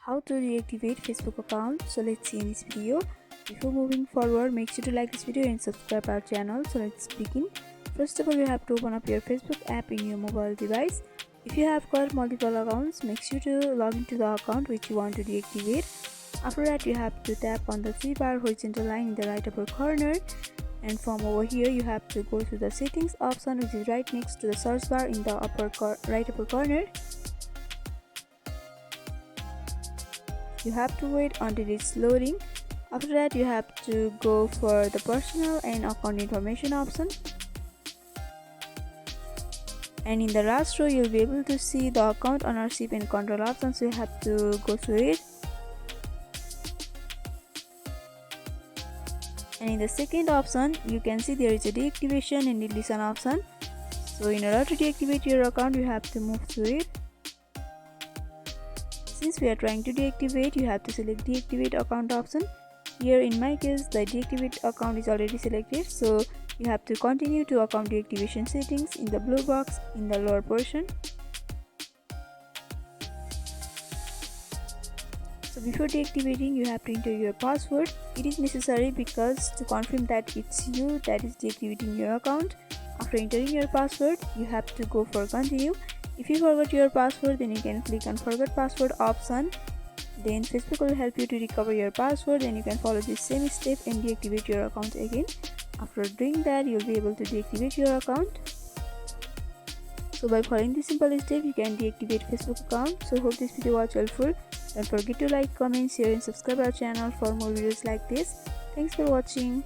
How to reactivate Facebook account. So let's see in this video. Before moving forward, make sure to like this video and subscribe our channel. So let's begin. First of all, you have to open up your Facebook app in your mobile device. If you have got multiple accounts, make sure to log into the account which you want to deactivate. After that, you have to tap on the three bar horizontal line in the right upper corner, and from over here you have to go to the settings option, which is right next to the search bar in the right upper corner. You have to wait until it's loading. After that, you have to go for the personal and account information option, and in the last row you'll be able to see the account ownership and control option, so you have to go through it. And in the second option, you can see there is a deactivation and deletion option. So in order to deactivate your account, you have to move through it. Since we are trying to deactivate, you have to select deactivate account option. Here in my case, the deactivate account is already selected, so you have to continue to account deactivation settings in the blue box in the lower portion. So before deactivating, you have to enter your password. It is necessary because to confirm that it's you that is deactivating your account. After entering your password, you have to go for continue. If you forgot your password, then you can click on forget password option. Then Facebook will help you to recover your password, and you can follow this same step and deactivate your account again. After doing that, you'll be able to deactivate your account. So by following this simple step, you can deactivate Facebook account. So hope this video was helpful. Don't forget to like, comment, share and subscribe our channel for more videos like this. Thanks for watching.